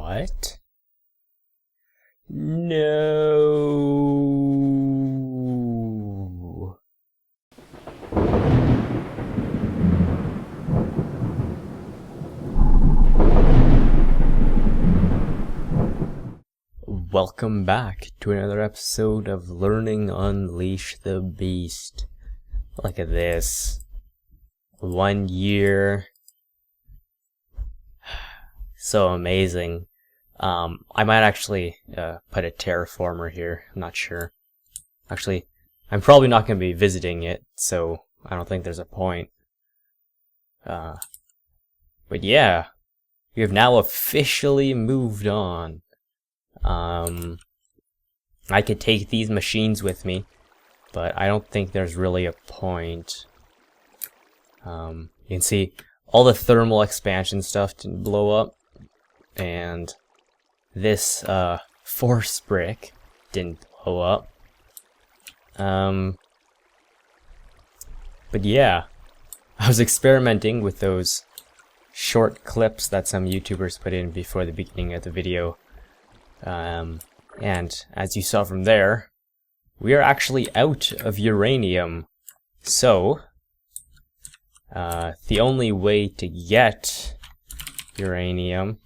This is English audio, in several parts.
What? No. Welcome back to another episode of Learning Unleash the Beast. Look at this. 1 year. So amazing. I might actually put a terraformer here. I'm not sure. Actually, I'm probably not going to be visiting it, so I don't think there's a point. But yeah, we have now officially moved on. I could take these machines with me, but I don't think there's really a point. You can see all the thermal expansion stuff didn't blow up, and this force brick didn't blow up. But yeah, I was experimenting with those short clips that some YouTubers put in before the beginning of the video. And as you saw from there, we are actually out of uranium. So, the only way to get uranium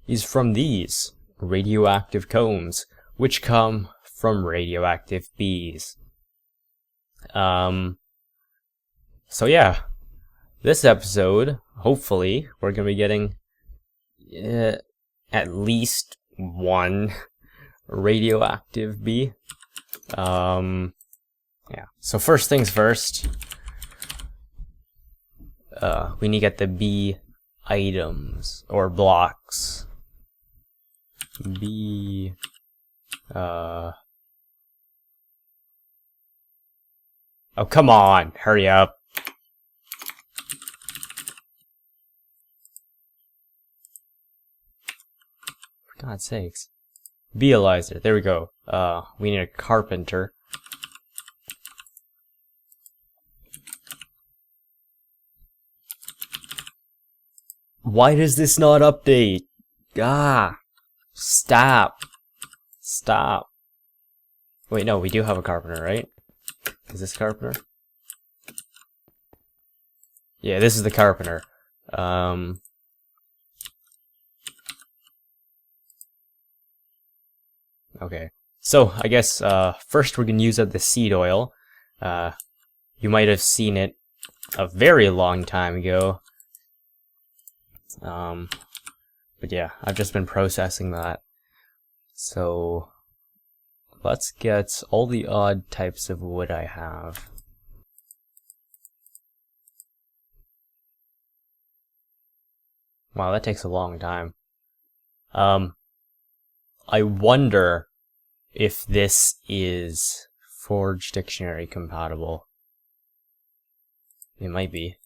is from these radioactive combs, which come from radioactive bees. So yeah, this episode, hopefully, we're gonna be getting at least one radioactive bee. Yeah, so first things first, we need to get the bee items or blocks. Bee oh, come on, hurry up. For God's sakes. Beealyzer, there we go. We need a carpenter. Why does this not update? Ah! Stop! Stop! Wait, no, we do have a carpenter, right? Is this carpenter? Yeah, this is the carpenter. Okay. So, I guess, first we're gonna use up the seed oil. You might have seen it a very long time ago. But yeah, I've just been processing that. So, let's get all the odd types of wood I have. Wow, that takes a long time. I wonder if this is Forge Dictionary compatible. It might be.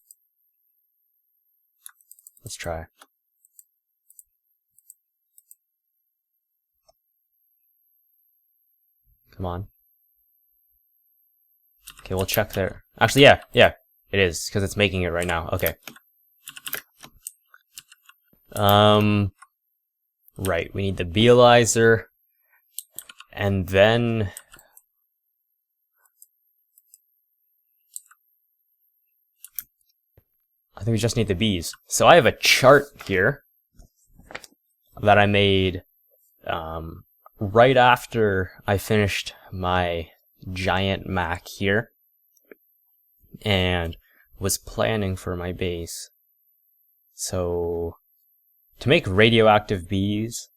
Let's try. Come on. Okay, we'll check there. Actually, yeah, it is, because it's making it right now. Okay. Right, we need the beealyzer, and then I think we just need the bees. So I have a chart here that I made right after I finished my giant Mac here and was planning for my base. So to make radioactive bees,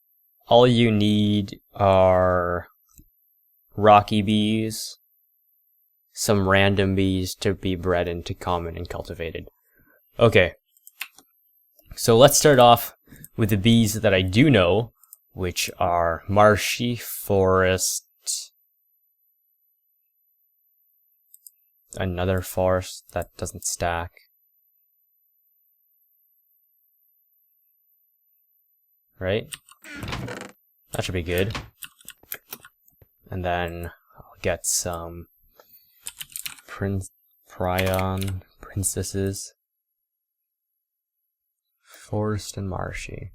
all you need are rocky bees, some random bees to be bred into common and cultivated. Okay, so let's start off with the bees that I do know, which are marshy, forest, another forest that doesn't stack, right? That should be good. And then I'll get some prion princesses. Forest and marshy.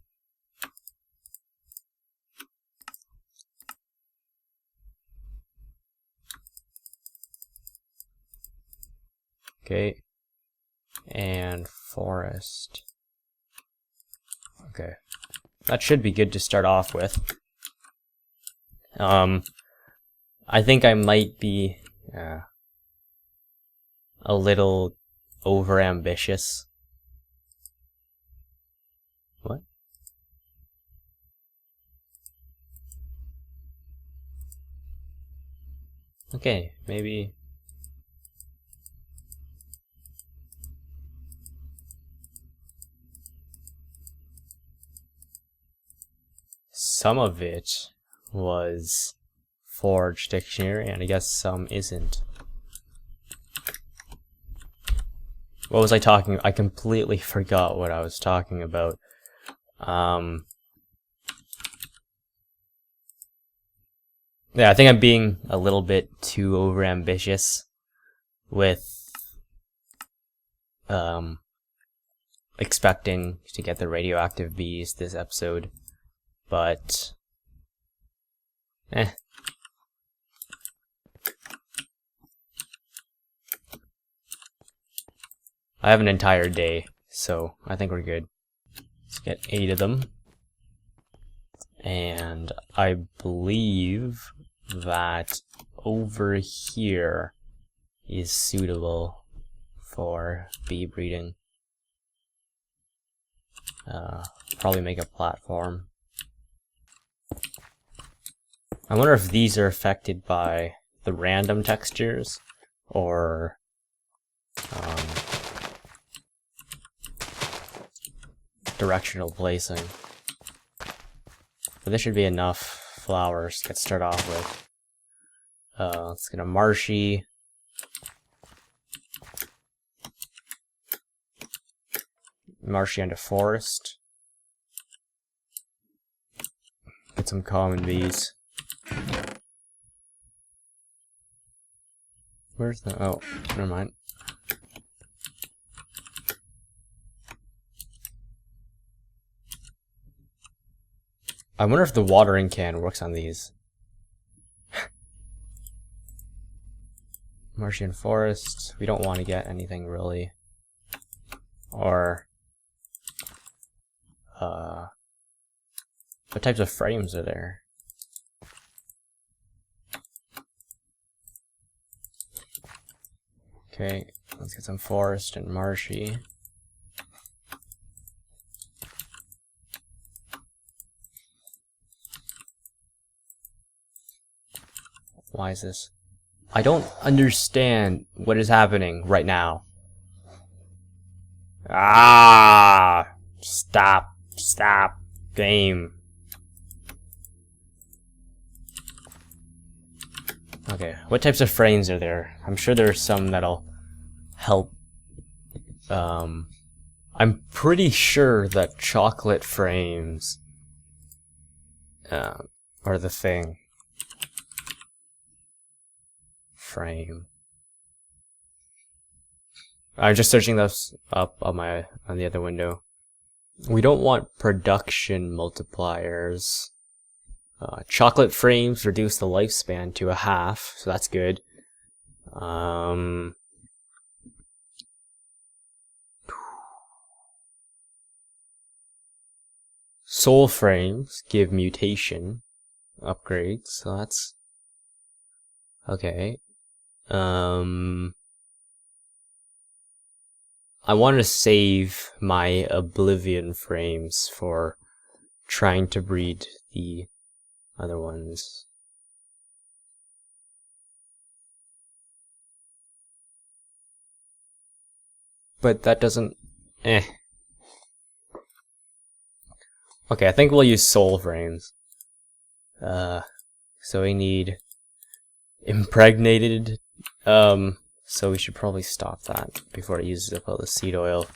Okay. And forest. Okay. That should be good to start off with. I think I might be a little over-ambitious. What? Okay, maybe... Some of it was Forge Dictionary, and I guess some isn't. What was I talking? I completely forgot what I was talking about. Yeah, I think I'm being a little bit too overambitious with expecting to get the radioactive bees this episode, but I have an entire day, so I think we're good. Let's get 8 of them. And I believe that over here is suitable for bee breeding. Probably make a platform. I wonder if these are affected by the random textures or directional placing. But this should be enough flowers to get started off with. Let's get a marshy. Marshy and a forest. Get some common bees. Where's the... oh, never mind. I wonder if the watering can works on these. Marshy and forest. We don't want to get anything really. Or... what types of frames are there? Okay, let's get some forest and marshy. Why is this? I don't understand what is happening right now. Ah! Stop. Stop. Game. Okay, what types of frames are there? I'm sure there are some that'll help. I'm pretty sure that chocolate frames are the thing. Frame. I'm just searching this up on the other window. We don't want production multipliers. Chocolate frames reduce the lifespan to 1/2, so that's good. Soul frames give mutation upgrades, so that's okay. I want to save my Oblivion frames for trying to breed the other ones. But that doesn't... Okay, I think we'll use soul frames. So we need impregnated, so we should probably stop that before it uses up all the seed oil.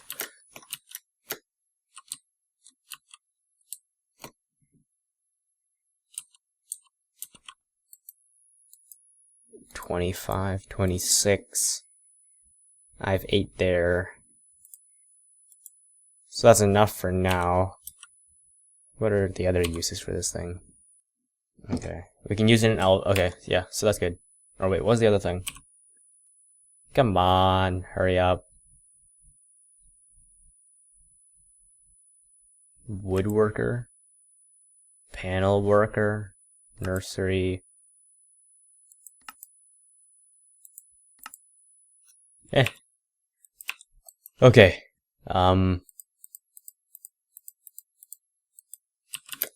$25, $26. I have 8 there. So that's enough for now. What are the other uses for this thing? Okay, we can use it in okay, yeah, so that's good. Or wait, what's the other thing? Come on, hurry up. Woodworker, panel worker, nursery. Okay.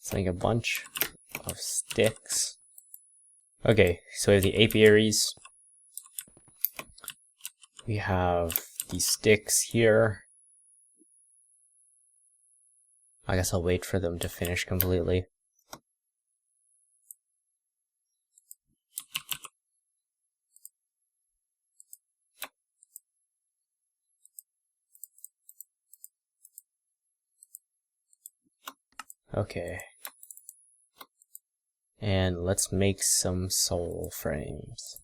Let's make a bunch of sticks. Okay, so we have the apiaries. We have these sticks here. I guess I'll wait for them to finish completely. Okay. And let's make some soul frames.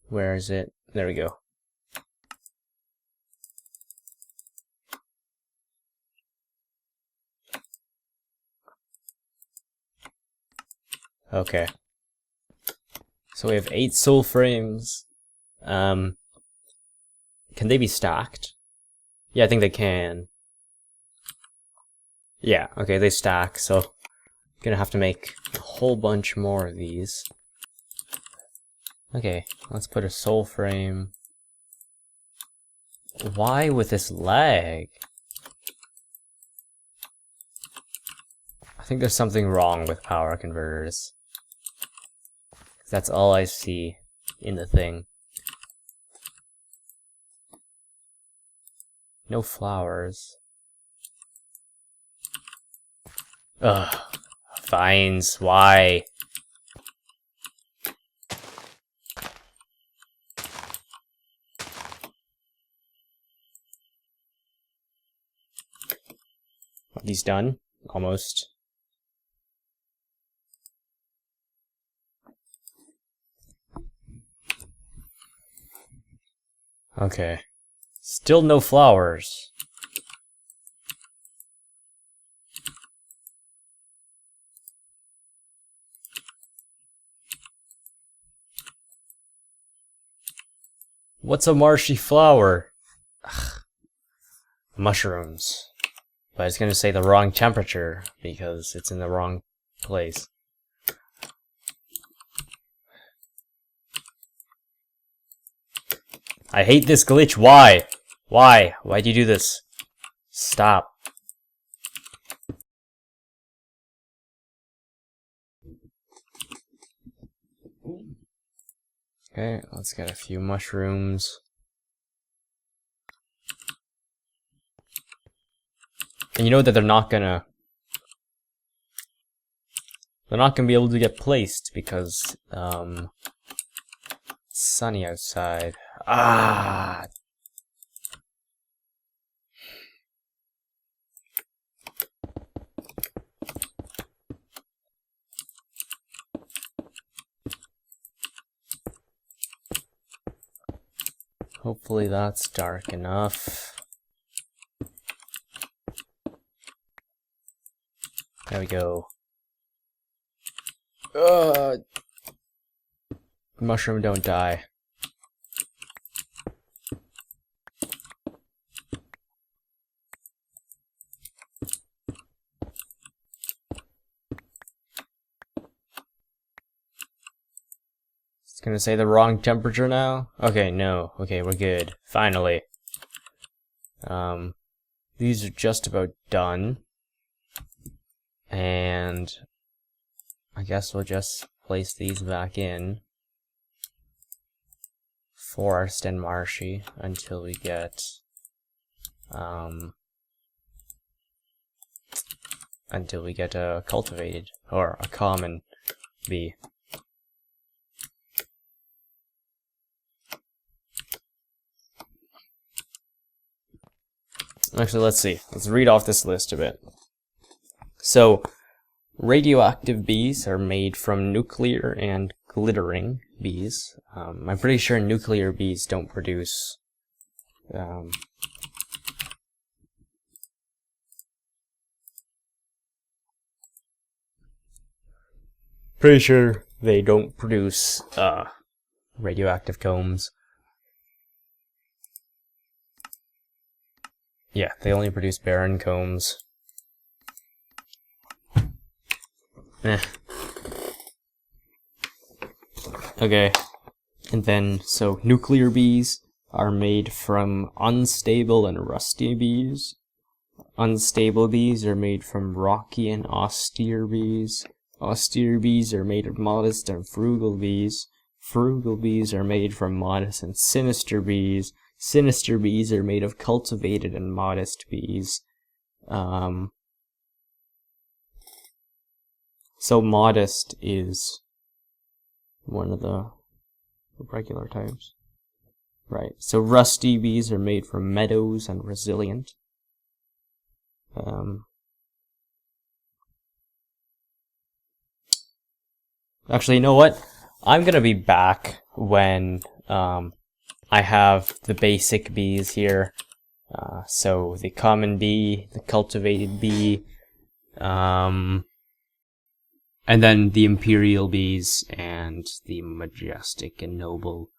Where is it? There we go. Okay. So we have 8 soul frames. Can they be stacked? Yeah, I think they can. Yeah, okay, they stack, so I'm gonna have to make a whole bunch more of these. Okay, let's put a soul frame. Why with this lag? I think there's something wrong with power converters. That's all I see in the thing. No flowers. Ugh. Vines, why? Are these done? Almost. Okay. Still no flowers. What's a marshy flower? Ugh. Mushrooms. But it's gonna say the wrong temperature because it's in the wrong place. I hate this glitch. Why? Why? Why'd you do this? Stop. Okay, let's get a few mushrooms. And you know that they're not gonna be able to get placed because it's sunny outside. Ah. Hopefully that's dark enough. There we go. Mushroom, don't die. It's gonna say the wrong temperature now? Okay, no. Okay, we're good. Finally. These are just about done. And I guess we'll just place these back in forest and marshy until we get a cultivated or a common bee. Actually, let's see. Let's read off this list a bit. So, radioactive bees are made from nuclear and glittering bees. I'm pretty sure nuclear bees don't produce pretty sure they don't produce radioactive combs. Yeah, they only produce barren combs. Okay, and then, so nuclear bees are made from unstable and rusty bees. Unstable bees are made from rocky and austere bees. Austere bees are made of modest and frugal bees. Frugal bees are made from modest and sinister bees. Sinister bees are made of cultivated and modest bees. So modest is one of the regular types. Right, so rusty bees are made from meadows and resilient. Actually, you know what? I'm gonna be back when I have the basic bees here. So the common bee, the cultivated bee, and then the imperial bees, and the majestic and noble,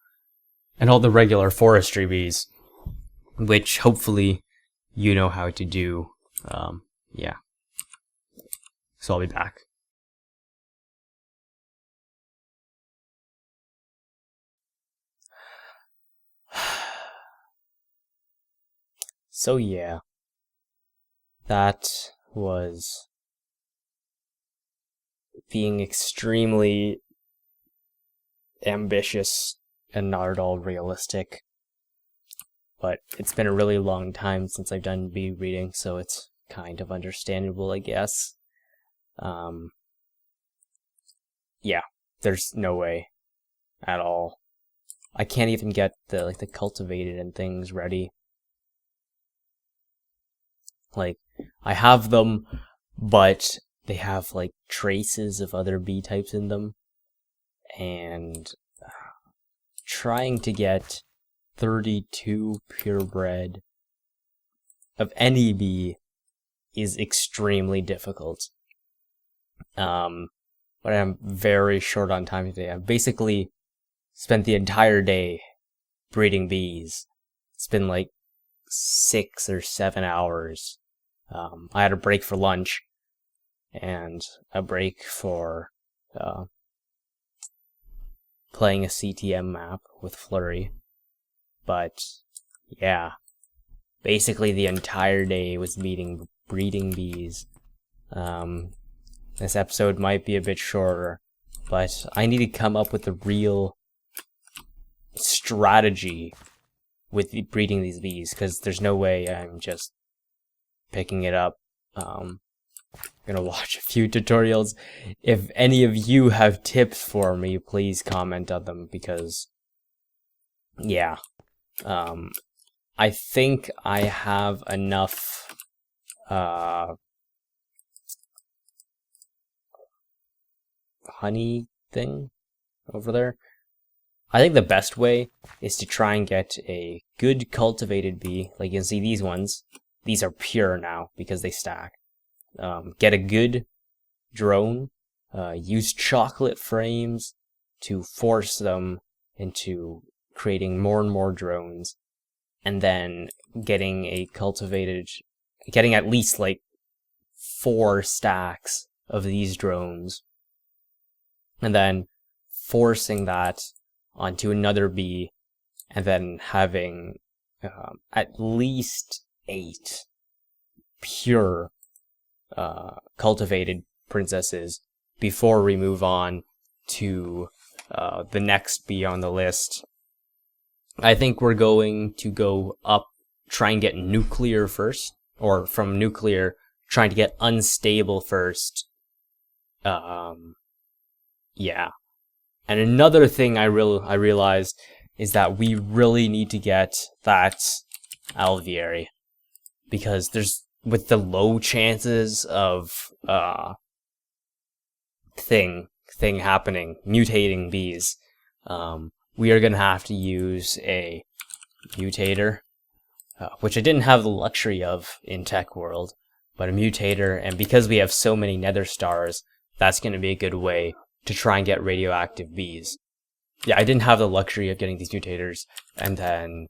and all the regular forestry bees, which hopefully you know how to do. Yeah. So I'll be back. So yeah, that was being extremely ambitious and not at all realistic. But it's been a really long time since I've done bee reading, so it's kind of understandable, I guess. Yeah, there's no way at all. I can't even get the cultivated and things ready. Like, I have them, but they have like traces of other bee types in them, and trying to get 32 purebred of any bee is extremely difficult. But I'm very short on time today. I've basically spent the entire day breeding bees. It's been like 6 or 7 hours. I had a break for lunch and a break for playing a CTM map with Flurry. But yeah, basically the entire day was breeding bees. This episode might be a bit shorter, but I need to come up with a real strategy with breeding these bees, because there's no way I'm just picking it up. I'm gonna watch a few tutorials. If any of you have tips for me, please comment on them, because yeah, I think I have enough honey thing over there. I think the best way is to try and get a good cultivated bee. Like you can see these ones. These are pure now because they stack. Get a good drone. Use chocolate frames to force them into creating more and more drones. And then getting at least like 4 stacks of these drones. And then forcing that onto another bee, and then having at least 8 pure cultivated princesses before we move on to the next bee on the list. I think we're going to go up, try and get nuclear first, or from nuclear, trying to get unstable first. Yeah. And another thing I realized is that we really need to get that alveary, because there's, with the low chances of thing happening, mutating bees, we are going to have to use a mutator, which I didn't have the luxury of in Tech World, but a mutator, and because we have so many nether stars, that's going to be a good way to try and get radioactive bees. Yeah, I didn't have the luxury of getting these mutators, and then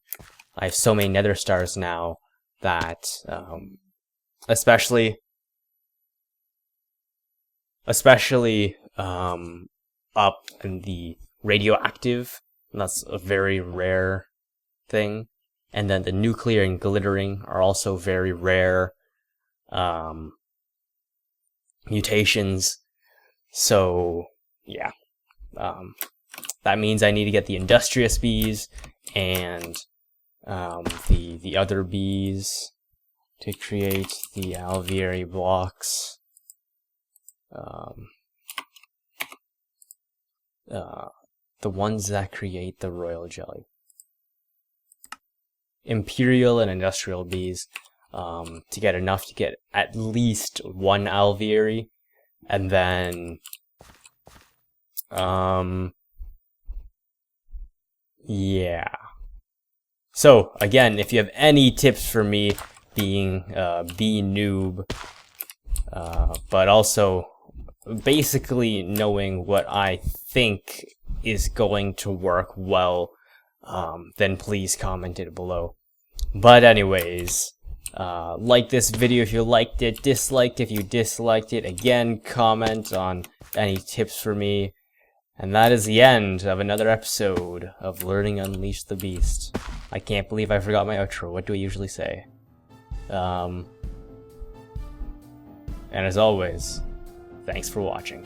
I have so many nether stars now that, especially up in the radioactive, that's a very rare thing, and then the nuclear and glittering are also very rare mutations. So yeah, that means I need to get the industrious bees and the other bees to create the alveoli blocks. The ones that create the royal jelly. Imperial and industrial bees, to get enough to get at least one alveoli, and then yeah. So again, if you have any tips for me, being bee noob, but also basically knowing what I think is going to work well, then please comment it below. But anyways, like this video if you liked it, disliked if you disliked it, again, comment on any tips for me. And that is the end of another episode of Learning Unleash the Beast. I can't believe I forgot my outro. What do I usually say? And as always, thanks for watching.